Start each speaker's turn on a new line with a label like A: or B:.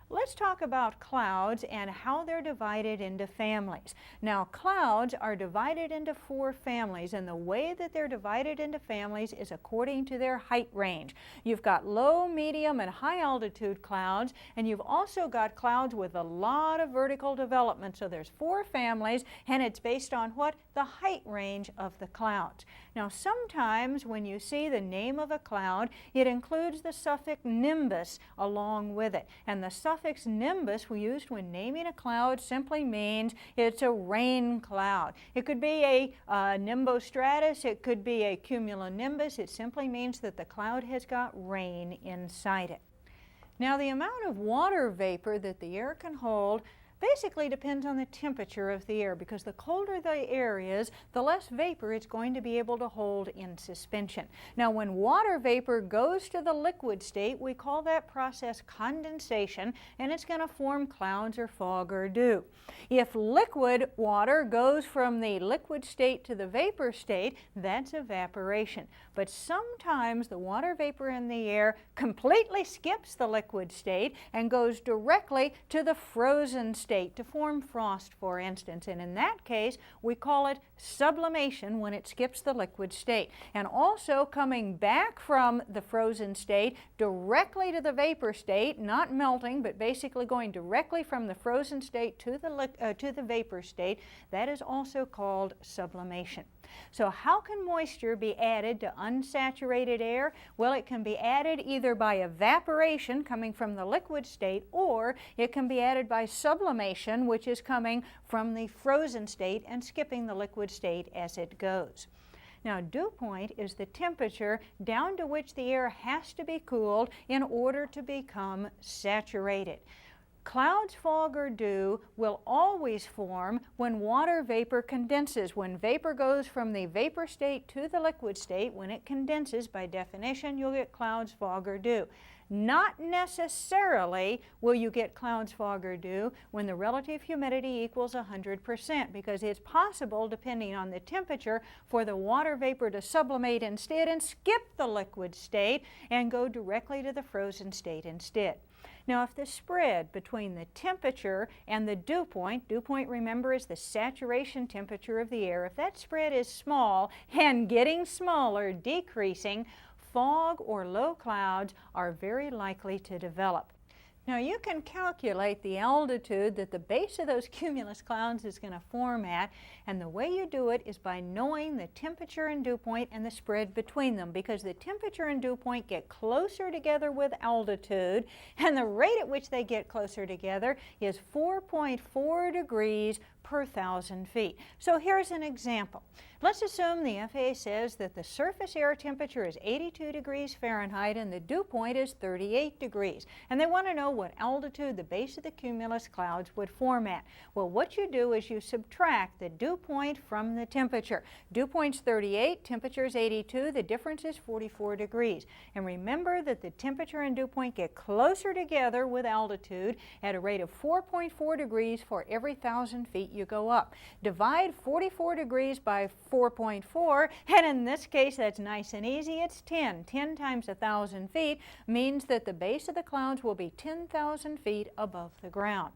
A: Let's talk about clouds and how they're divided into families. Now, clouds are divided into 4 families, and the way that they're divided into families is according to their height range. You've got low, medium, and high altitude clouds, and you've also got clouds with a lot of vertical development. So there's 4 families, and it's based on what? The height range of the clouds. Now, sometimes when you see the name of a cloud, it includes the suffix nimbus along with it. And the suffix nimbus we used when naming a cloud simply means it's a rain cloud. It could be a nimbostratus, it could be a cumulonimbus. It simply means that the cloud has got rain inside it. Now, the amount of water vapor that the air can hold basically depends on the temperature of the air, because the colder the air is, the less vapor it's going to be able to hold in suspension. Now, when water vapor goes to the liquid state, we call that process condensation, and it's going to form clouds or fog or dew. If liquid water goes from the liquid state to the vapor state, that's evaporation. But sometimes the water vapor in the air completely skips the liquid state and goes directly to the frozen state to form frost, for instance. And in that case, we call it sublimation when it skips the liquid state. And also coming back from the frozen state directly to the vapor state, not melting, but basically going directly from the frozen state to the vapor state, that is also called sublimation. So how can moisture be added to unsaturated air? Well, it can be added either by evaporation coming from the liquid state, or it can be added by sublimation, which is coming from the frozen state and skipping the liquid state as it goes. Now, dew point is the temperature down to which the air has to be cooled in order to become saturated. Clouds, fog, or dew will always form when water vapor condenses. When vapor goes from the vapor state to the liquid state, when it condenses, by definition, you'll get clouds, fog, or dew. Not necessarily will you get clouds, fog, or dew when the relative humidity equals 100%, because it's possible, depending on the temperature, for the water vapor to sublimate instead and skip the liquid state and go directly to the frozen state instead. Now, if the spread between the temperature and the dew point, remember, is the saturation temperature of the air, if that spread is small and getting smaller, decreasing, fog or low clouds are very likely to develop. Now, you can calculate the altitude that the base of those cumulus clouds is going to form at, and the way you do it is by knowing the temperature and dew point and the spread between them, because the temperature and dew point get closer together with altitude, and the rate at which they get closer together is 4.4 degrees per 1,000 feet. So here's an example. Let's assume the FAA says that the surface air temperature is 82 degrees Fahrenheit and the dew point is 38 degrees. And they want to know what altitude the base of the cumulus clouds would form at. Well, what you do is you subtract the dew point from the temperature. Dew point's 38, temperature is 82, the difference is 44 degrees. And remember that the temperature and dew point get closer together with altitude at a rate of 4.4 degrees for every 1,000 feet you go up. Divide 44 degrees by 4.4, and in this case that's nice and easy, it's 10. 10 times 1,000 feet means that the base of the clouds will be 10,000 feet above the ground.